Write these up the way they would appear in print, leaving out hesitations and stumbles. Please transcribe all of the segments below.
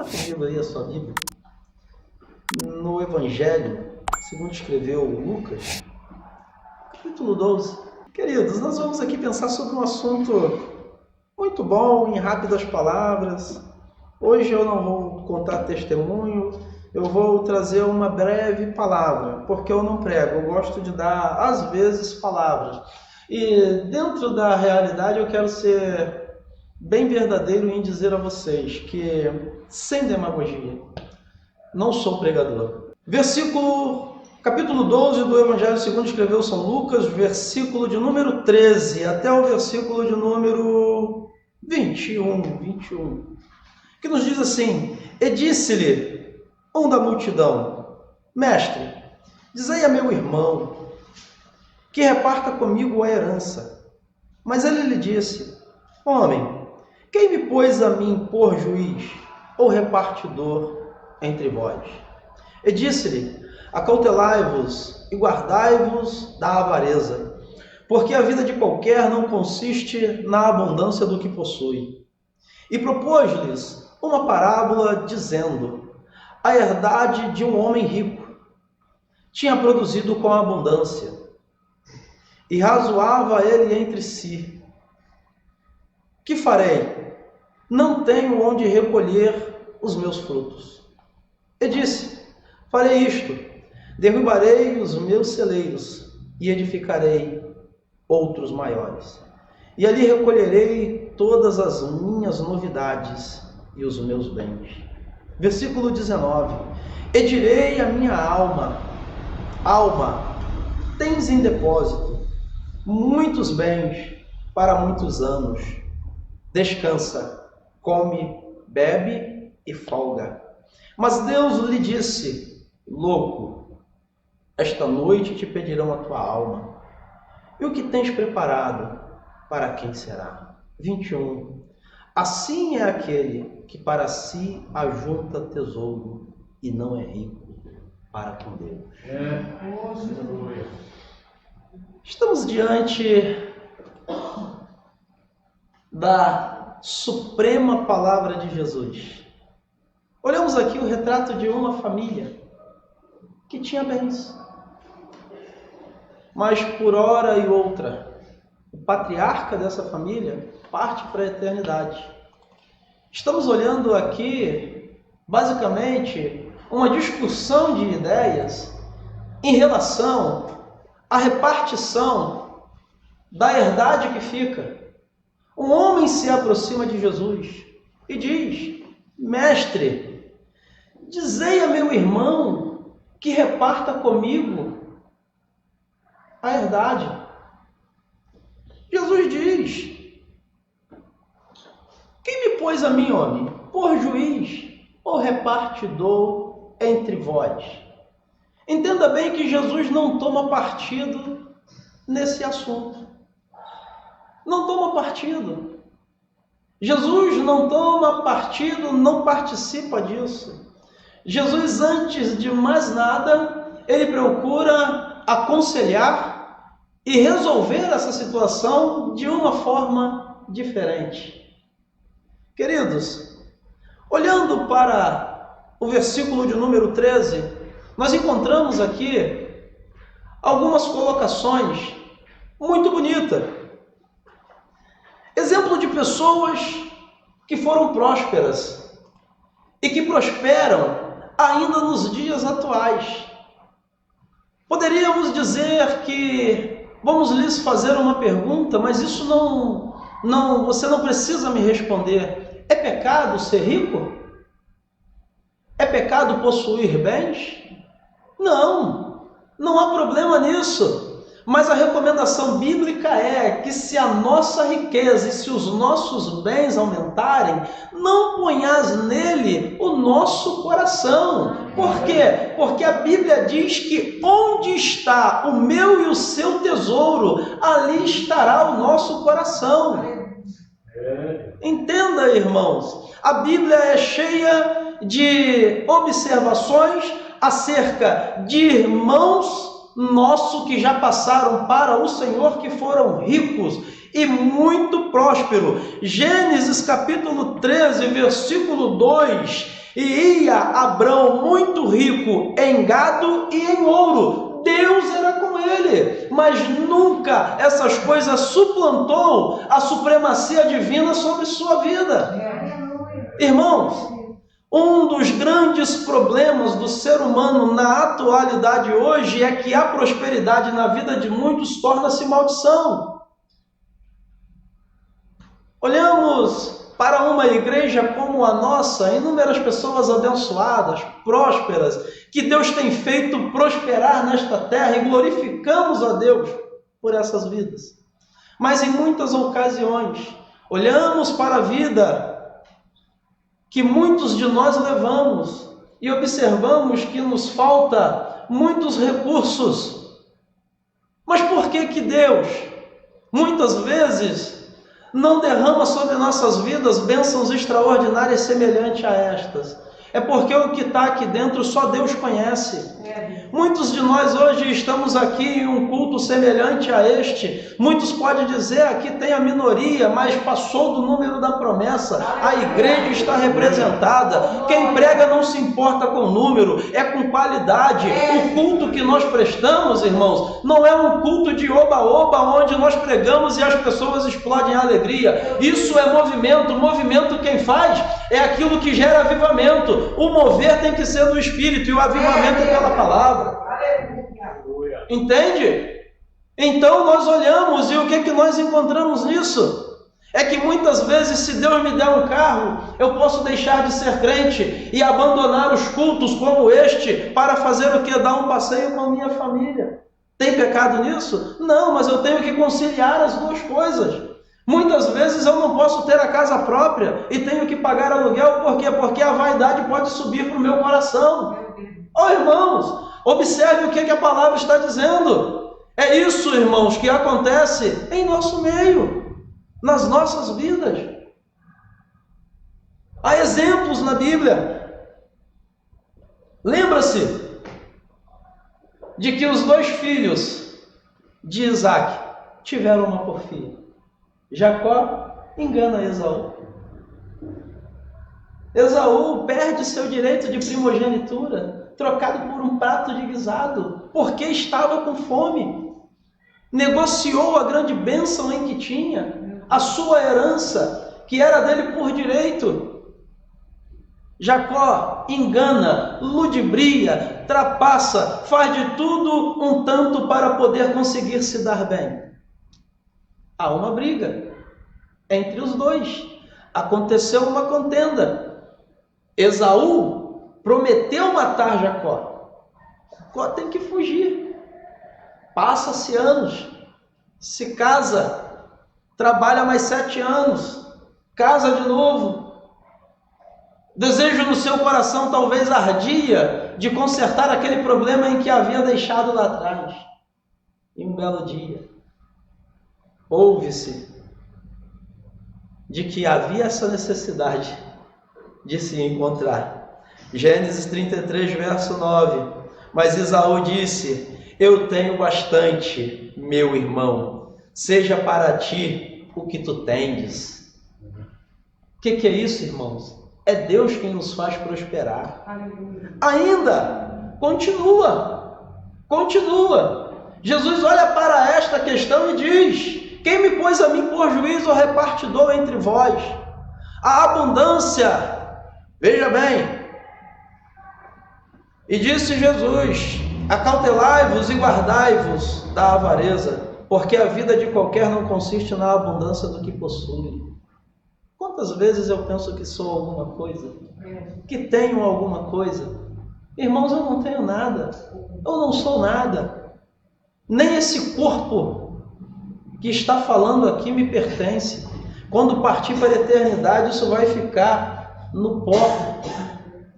Abra comigo aí a sua Bíblia. No Evangelho, segundo escreveu Lucas, capítulo 12. Queridos, nós vamos aqui pensar sobre um assunto muito bom, em rápidas palavras. Hoje eu não vou contar testemunho, eu vou trazer uma breve palavra, porque eu não prego, eu gosto de dar, às vezes, palavras. E dentro da realidade eu quero ser bem verdadeiro em dizer a vocês que, sem demagogia, não sou pregador. Capítulo 12 do Evangelho segundo escreveu São Lucas, versículo de número 13 até o versículo de número 21, que nos diz assim: E disse-lhe um da multidão: Mestre, dizei a meu irmão que reparta comigo a herança. Mas ele lhe disse: Homem, quem me pôs a mim por juiz ou repartidor entre vós? E disse-lhe: Acautelai-vos e guardai-vos da avareza, porque a vida de qualquer não consiste na abundância do que possui. E propôs-lhes uma parábola, dizendo: A herdade de um homem rico tinha produzido com abundância, e razoava ele entre si: Que farei? Não tenho onde recolher os meus frutos. E disse: Farei isto: derrubarei os meus celeiros e edificarei outros maiores. E ali recolherei todas as minhas novidades e os meus bens. Versículo 19. E direi à minha alma: Alma, tens em depósito muitos bens para muitos anos. Descansa, come, bebe e folga. Mas Deus lhe disse: Louco, esta noite te pedirão a tua alma. E o que tens preparado, para quem será? 21. Assim é aquele que para si ajunta tesouro e não é rico para com Deus. Estamos diante da suprema palavra de Jesus. Olhamos aqui o retrato de uma família que tinha bens, mas por hora e outra, o patriarca dessa família parte para a eternidade. Estamos olhando aqui, basicamente, uma discussão de ideias em relação à repartição da herdade que fica. Um homem se aproxima de Jesus e diz: Mestre, dizei a meu irmão que reparta comigo a herdade. Jesus diz: Quem me pôs a mim, homem, por juiz ou repartidor entre vós? Entenda bem que Jesus não toma partido nesse assunto. Não toma partido. Jesus não toma partido, não participa disso. Jesus, antes de mais nada, ele procura aconselhar e resolver essa situação de uma forma diferente. Queridos, olhando para o versículo de número 13, nós encontramos aqui algumas colocações muito bonitas. Exemplo de pessoas que foram prósperas e que prosperam ainda nos dias atuais. Poderíamos dizer que vamos lhes fazer uma pergunta, mas isso você não precisa me responder. É pecado ser rico? É pecado possuir bens? Não há problema nisso. Mas a recomendação bíblica é que se a nossa riqueza e se os nossos bens aumentarem, não ponhas nele o nosso coração. Por quê? Porque a Bíblia diz que onde está o meu e o seu tesouro, ali estará o nosso coração. Entenda, irmãos, a Bíblia é cheia de observações acerca de irmãos nossos que já passaram para o Senhor, que foram ricos e muito prósperos. Gênesis capítulo 13, versículo 2, E ia Abrão muito rico em gado e em ouro. Deus era com ele, mas nunca essas coisas suplantou a supremacia divina sobre sua vida. Irmãos, um dos grandes problemas do ser humano na atualidade hoje é que a prosperidade na vida de muitos torna-se maldição. Olhamos para uma igreja como a nossa, inúmeras pessoas abençoadas, prósperas, que Deus tem feito prosperar nesta terra e glorificamos a Deus por essas vidas. Mas em muitas ocasiões, olhamos para a vida que muitos de nós levamos e observamos que nos falta muitos recursos. Mas por que Deus, muitas vezes, não derrama sobre nossas vidas bênçãos extraordinárias semelhantes a estas? É porque o que está aqui dentro só Deus conhece. Muitos de nós hoje estamos aqui em um culto semelhante a este. Muitos podem dizer, aqui tem a minoria, mas passou do número da promessa. A igreja está representada. Quem prega não se importa com o número, é com qualidade. O culto que nós prestamos, irmãos, não é um culto de oba-oba, onde nós pregamos e as pessoas explodem a alegria. Isso é movimento. Movimento quem faz é aquilo que gera avivamento. O mover tem que ser do Espírito e o avivamento é pela palavra. Entende? Então nós olhamos e o que nós encontramos nisso? É que muitas vezes, se Deus me der um carro, eu posso deixar de ser crente e abandonar os cultos como este para fazer o que? Dar um passeio com a minha família. Tem pecado nisso? Não, mas eu tenho que conciliar as duas coisas. Muitas vezes eu não posso ter a casa própria e tenho que pagar aluguel, por quê? Porque a vaidade pode subir para o meu coração. Oh, irmãos, observe o que a palavra está dizendo. É isso, irmãos, que acontece em nosso meio, nas nossas vidas. Há exemplos na Bíblia. Lembra-se de que os 2 filhos de Isaac tiveram uma porfia. Jacó engana Esaú. Esaú perde seu direito de primogenitura, trocado por um prato de guisado, porque estava com fome. Negociou a grande bênção em que tinha, a sua herança, que era dele por direito. Jacó engana, ludibria, trapassa, faz de tudo um tanto para poder conseguir se dar bem. Há uma briga entre os 2. Aconteceu uma contenda. Esaú prometeu matar Jacó. Jacó tem que fugir. Passa-se anos. Se casa. Trabalha mais 7 anos. Casa de novo. Desejo no seu coração talvez ardia de consertar aquele problema em que havia deixado lá atrás. E um belo dia, ouve-se de que havia essa necessidade de se encontrar. Gênesis 33, verso 9. Mas Esaú disse: eu tenho bastante, meu irmão, seja para ti o que tu tendes. O que é isso, irmãos? É Deus quem nos faz prosperar. Ainda, continua. Jesus olha para esta questão e diz: quem me pôs a mim por juiz ou repartidor entre vós? A abundância, veja bem. E disse Jesus: acautelai-vos e guardai-vos da avareza, porque a vida de qualquer não consiste na abundância do que possui. Quantas vezes eu penso que sou alguma coisa? Que tenho alguma coisa? Irmãos, eu não tenho nada. Eu não sou nada. Nem esse corpo que está falando aqui me pertence. Quando partir para a eternidade, isso vai ficar no pó.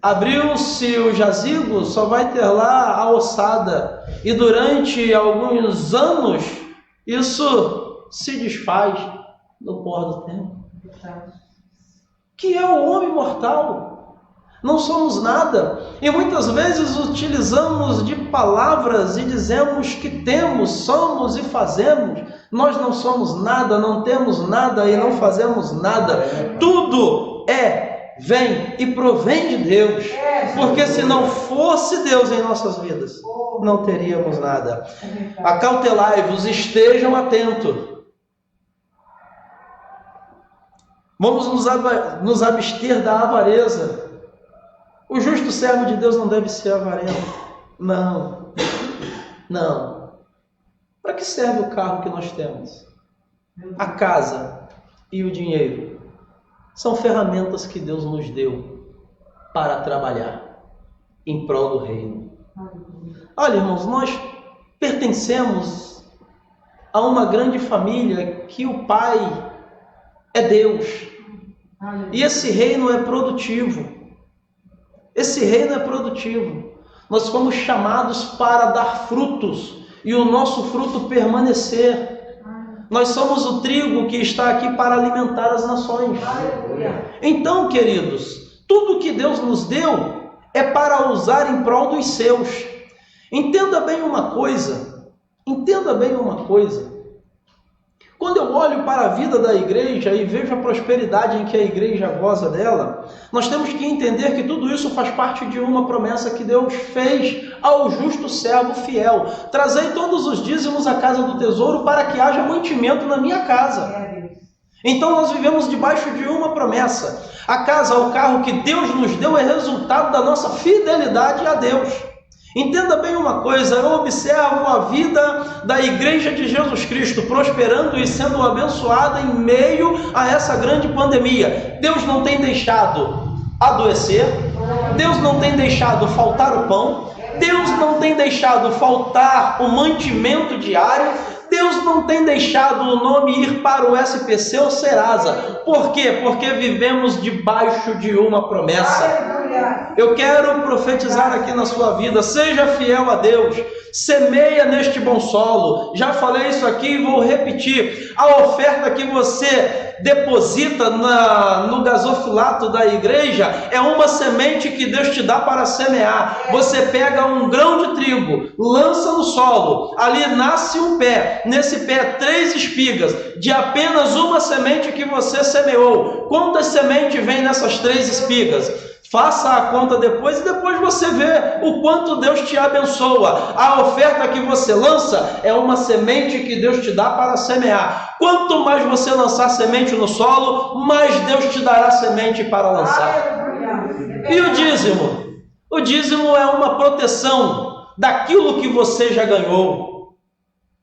Abriu-se o jazigo, só vai ter lá a ossada. E durante alguns anos, isso se desfaz no pó do tempo. Que é o homem mortal. Não somos nada. E muitas vezes utilizamos de palavras e dizemos que temos, somos e fazemos. Nós não somos nada, não temos nada e não fazemos nada. Tudo é vem e provém de Deus, porque se não fosse Deus em nossas vidas, não teríamos nada. Acautelai-vos, estejam atentos. Vamos nos abster da avareza. O justo servo de Deus não deve ser avarento. Não. Para que serve o carro que nós temos? A casa e o dinheiro são ferramentas que Deus nos deu para trabalhar em prol do reino. Olha, irmãos, nós pertencemos a uma grande família que o Pai é Deus. E esse reino é produtivo. Esse reino é produtivo. Nós fomos chamados para dar frutos e o nosso fruto permanecer. Nós somos o trigo que está aqui para alimentar as nações. Então, queridos, tudo que Deus nos deu é para usar em prol dos seus. Entenda bem uma coisa. Quando eu olho para a vida da igreja e vejo a prosperidade em que a igreja goza dela, nós temos que entender que tudo isso faz parte de uma promessa que Deus fez ao justo servo fiel. Trazei todos os dízimos à casa do tesouro para que haja mantimento na minha casa. Então nós vivemos debaixo de uma promessa. A casa, o carro que Deus nos deu é resultado da nossa fidelidade a Deus. Entenda bem uma coisa, eu observo a vida da Igreja de Jesus Cristo prosperando e sendo abençoada em meio a essa grande pandemia. Deus não tem deixado adoecer, Deus não tem deixado faltar o pão, Deus não tem deixado faltar o mantimento diário, Deus não tem deixado o nome ir para o SPC ou Serasa. Por quê? Porque vivemos debaixo de uma promessa. Eu quero profetizar aqui na sua vida, seja fiel a Deus, semeia neste bom solo. Já falei isso aqui e vou repetir. A oferta que você deposita no gasofilato da igreja é uma semente que Deus te dá para semear. Você pega um grão de trigo, lança no solo, ali nasce um pé, nesse pé 3 espigas, de apenas uma semente que você semeou. Quantas sementes vem nessas 3 espigas? Faça a conta depois e depois você vê o quanto Deus te abençoa. A oferta que você lança é uma semente que Deus te dá para semear. Quanto mais você lançar semente no solo, mais Deus te dará semente para lançar. E o dízimo? O dízimo é uma proteção daquilo que você já ganhou.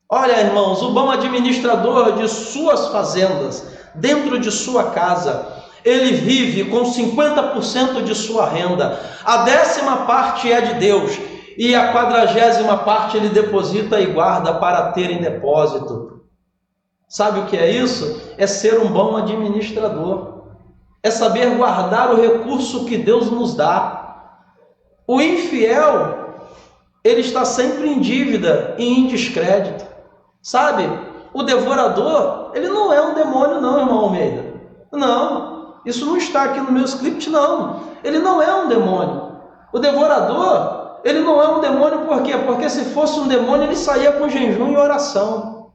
Olha, irmãos, o bom administrador de suas fazendas, dentro de sua casa, ele vive com 50% de sua renda. A 10ª parte é de Deus e a 40ª parte ele deposita e guarda para ter em depósito. Sabe o que é isso? É ser um bom administrador. É saber guardar o recurso que Deus nos dá. O infiel, ele está sempre em dívida e em descrédito. Sabe? O devorador, ele não é um demônio não, irmão Almeida. Não. Isso não está aqui no meu script, não. Ele não é um demônio. O devorador, ele não é um demônio por quê? Porque se fosse um demônio, ele saía com jejum e oração.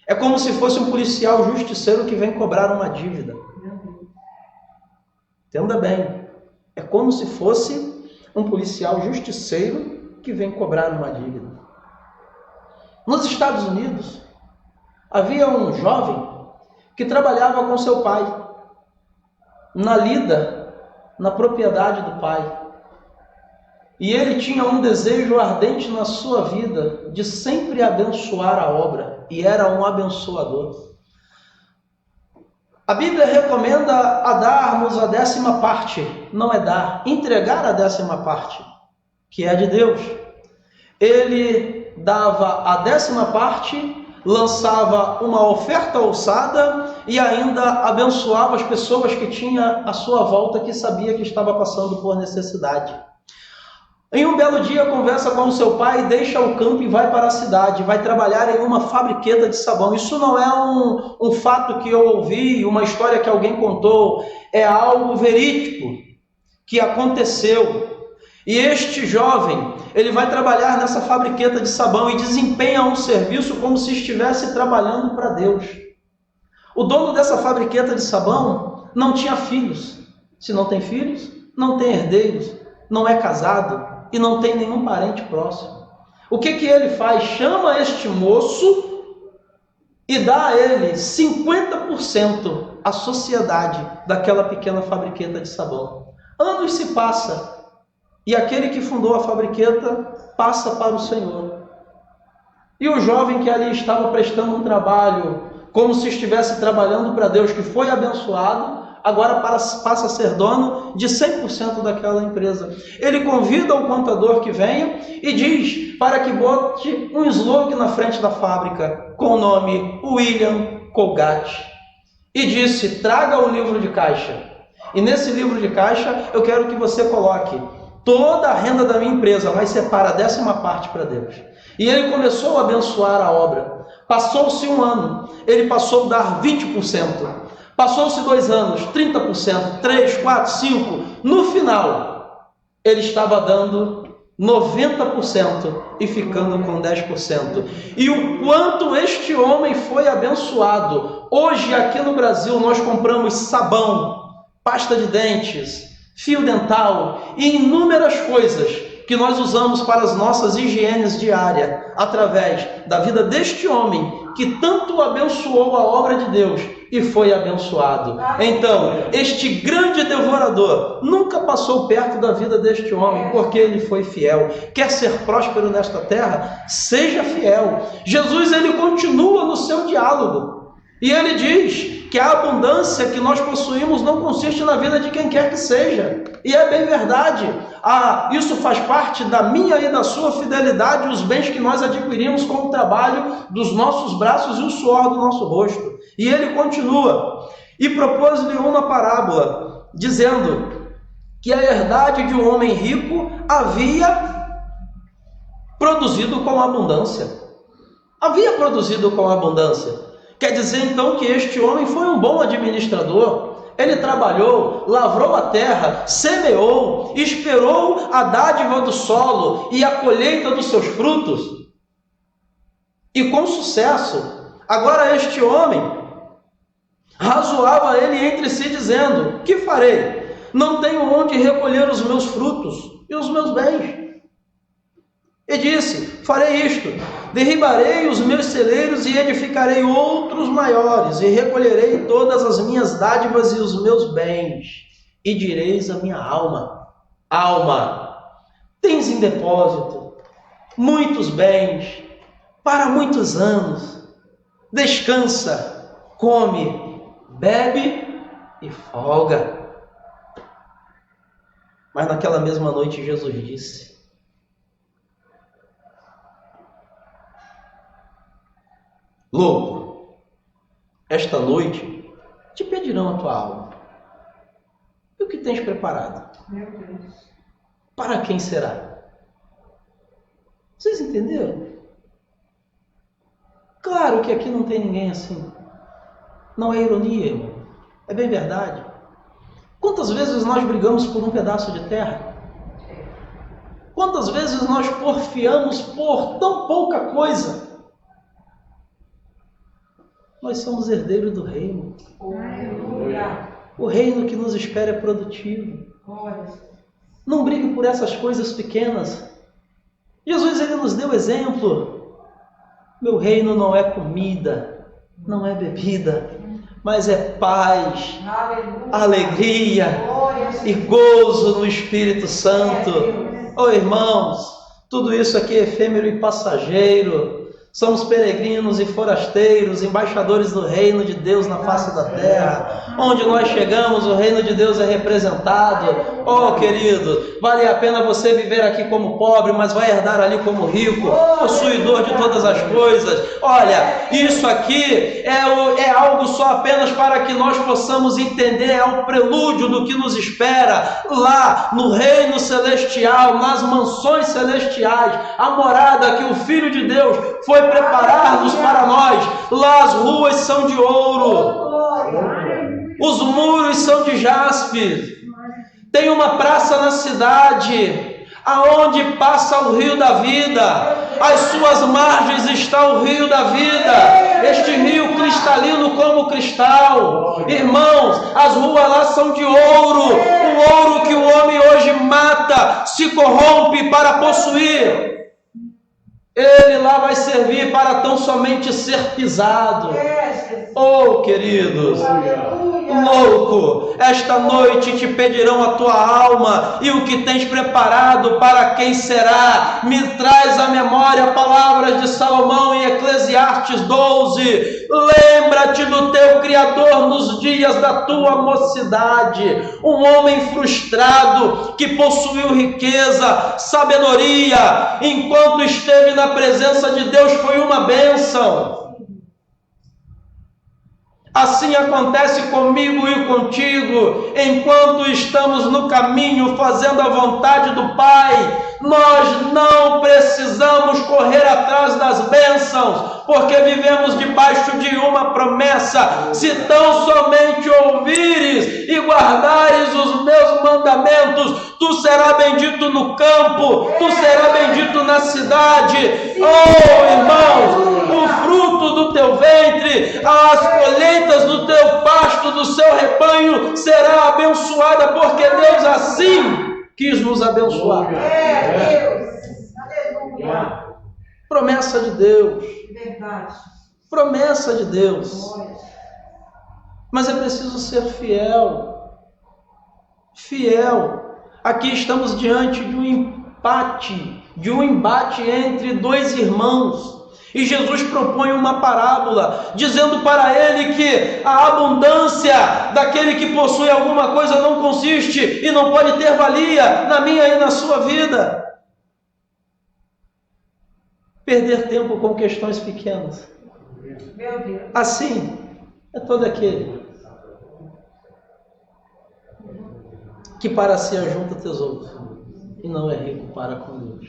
É como se fosse um policial justiceiro que vem cobrar uma dívida. Entenda bem. É como se fosse um policial justiceiro que vem cobrar uma dívida. Nos Estados Unidos, havia um jovem que trabalhava com seu pai na lida, na propriedade do pai. E ele tinha um desejo ardente na sua vida de sempre abençoar a obra, e era um abençoador. A Bíblia recomenda a darmos a 10ª parte, não é dar, entregar a 10ª parte, que é de Deus. Ele dava a 10ª parte, lançava uma oferta ousada e ainda abençoava as pessoas que tinha à sua volta, que sabia que estava passando por necessidade. Em um belo dia, conversa com o seu pai, deixa o campo e vai para a cidade, vai trabalhar em uma fabriqueta de sabão. Isso não é um fato que eu ouvi, uma história que alguém contou, é algo verídico que aconteceu. E este jovem, ele vai trabalhar nessa fabriqueta de sabão e desempenha um serviço como se estivesse trabalhando para Deus. O dono dessa fabriqueta de sabão não tinha filhos, se não tem filhos, não tem herdeiros, não é casado e não tem nenhum parente próximo. O que ele faz? Chama este moço e dá a ele 50% à sociedade daquela pequena fabriqueta de sabão. Anos se passam e aquele que fundou a fabriqueta passa para o Senhor. E o jovem que ali estava prestando um trabalho, como se estivesse trabalhando para Deus, que foi abençoado, agora passa a ser dono de 100% daquela empresa. Ele convida o contador que venha e diz para que bote um slogan na frente da fábrica com o nome William Colgate. E disse: traga o livro de caixa. E nesse livro de caixa eu quero que você coloque toda a renda da minha empresa, mas separa a 10ª parte para Deus. E ele começou a abençoar a obra. Passou-se um ano, ele passou a dar 20%. Passou-se 2 anos, 30%, 3, 4, 5. No final, ele estava dando 90% e ficando com 10%. E o quanto este homem foi abençoado. Hoje, aqui no Brasil, nós compramos sabão, pasta de dentes, fio dental e inúmeras coisas que nós usamos para as nossas higienes diárias, através da vida deste homem que tanto abençoou a obra de Deus e foi abençoado. Então, este grande devorador nunca passou perto da vida deste homem, porque ele foi fiel. Quer ser próspero nesta terra? Seja fiel. Jesus, ele continua no seu diálogo, e ele diz que a abundância que nós possuímos não consiste na vida de quem quer que seja. E é bem verdade. Isso faz parte da minha e da sua fidelidade, os bens que nós adquirimos com o trabalho dos nossos braços e o suor do nosso rosto. E ele continua, e propôs-lhe uma parábola, dizendo que a herdade de um homem rico havia produzido com abundância. Havia produzido com abundância. Quer dizer então que este homem foi um bom administrador. Ele trabalhou, lavrou a terra, semeou, esperou a dádiva do solo e a colheita dos seus frutos. E com sucesso. Agora este homem razoava ele entre si, dizendo: que farei? Não tenho onde recolher os meus frutos e os meus bens. E disse: farei isto, derribarei os meus celeiros e edificarei outros maiores, e recolherei todas as minhas dádivas e os meus bens. E direis à minha alma: alma, tens em depósito muitos bens para muitos anos. Descansa, come, bebe e folga. Mas naquela mesma noite Jesus disse: louco, esta noite te pedirão a tua alma. E o que tens preparado? Meu Deus. Para quem será? Vocês entenderam? Claro que aqui não tem ninguém assim. Não é ironia, irmão. É bem verdade. Quantas vezes nós brigamos por um pedaço de terra? Quantas vezes nós porfiamos por tão pouca coisa? Nós somos herdeiros do reino. O reino que nos espera é produtivo. Não brigue por essas coisas pequenas. Jesus, ele nos deu exemplo. Meu reino não é comida, não é bebida, mas é paz, alegria e gozo no Espírito Santo. Oh, irmãos, tudo isso aqui é efêmero e passageiro. Somos peregrinos e forasteiros, embaixadores do reino de Deus na face da terra. Onde nós chegamos, o reino de Deus é representado. Oh, querido, vale a pena você viver aqui como pobre, mas vai herdar ali como rico, possuidor de todas as coisas. Olha, isso aqui é algo só apenas para que nós possamos entender, é o prelúdio do que nos espera lá no reino celestial, nas mansões celestiais, a morada que o Filho de Deus foi preparar-nos para nós. Lá as ruas são de ouro, os muros são de jaspe, tem uma praça na cidade Aonde passa o rio da vida, às suas margens está o rio da vida, este rio cristalino como cristal. Irmãos, as ruas lá são de ouro, o ouro que o homem hoje mata, se corrompe para possuir. Ele lá vai servir para tão somente ser pisado. Oh, queridos, louco, esta noite te pedirão a tua alma, e o que tens preparado para quem será? Me traz à memória palavras de Salomão em Eclesiastes 12. Lembra-te do teu Criador nos dias da tua mocidade. Um homem frustrado que possuiu riqueza, sabedoria, enquanto esteve na presença de Deus, foi uma bênção. Assim acontece comigo e contigo, enquanto estamos no caminho fazendo a vontade do Pai. Nós não precisamos correr atrás das bênçãos, porque vivemos debaixo de uma promessa: se tão somente ouvires e guardares os meus mandamentos, tu serás bendito no campo, tu serás bendito na cidade. Oh, irmãos, o fruto do teu ventre, as colheitas do teu pasto, do seu rebanho será abençoada, porque Deus assim quis nos abençoar. Deus. Aleluia. Promessa de Deus. Verdade. Promessa de Deus. Mas é preciso ser fiel. Fiel. Aqui estamos diante de um empate, de um embate entre dois irmãos. E Jesus propõe uma parábola, dizendo para ele que a abundância daquele que possui alguma coisa não consiste e não pode ter valia na minha e na sua vida. Perder tempo com questões pequenas. Meu Deus. Assim é todo aquele que para si ajunta tesouro e não é rico para com Deus.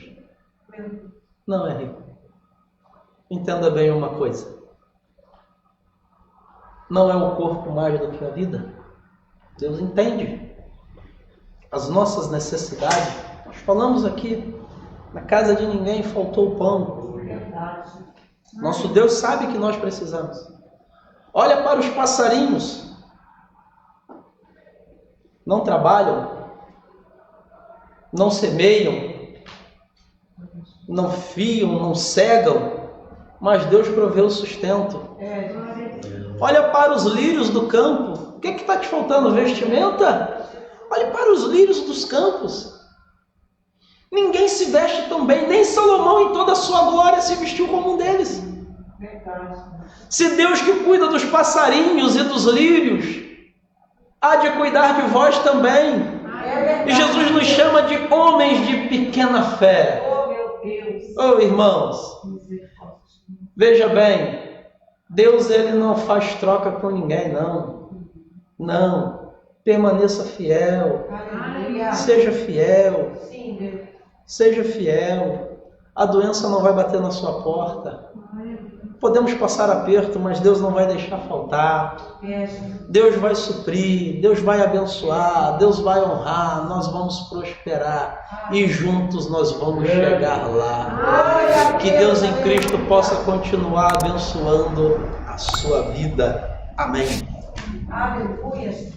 Não é rico. Entenda bem uma coisa: não é o corpo mais do que a vida. Deus entende as nossas necessidades. Nós falamos aqui, na casa de ninguém faltou o pão. Nosso Deus sabe que nós precisamos. Olha para os passarinhos. Não trabalham, não semeiam, não fiam, não cegam, mas Deus provê o sustento. Olha para os lírios do campo. O que está te faltando? Vestimenta? Olhe para os lírios dos campos. Ninguém se veste tão bem, nem Salomão em toda a sua glória se vestiu como um deles. Se Deus que cuida dos passarinhos e dos lírios há de cuidar de vós também. E Jesus nos chama de homens de pequena fé. Oh, irmãos, veja bem, Deus ele não faz troca com ninguém, não. Não. Permaneça fiel. Seja fiel. Seja fiel. A doença não vai bater na sua porta. Podemos passar aperto, mas Deus não vai deixar faltar. Deus vai suprir, Deus vai abençoar, Deus vai honrar, nós vamos prosperar e juntos nós vamos chegar lá. Que Deus em Cristo possa continuar abençoando a sua vida. Amém. Aleluia.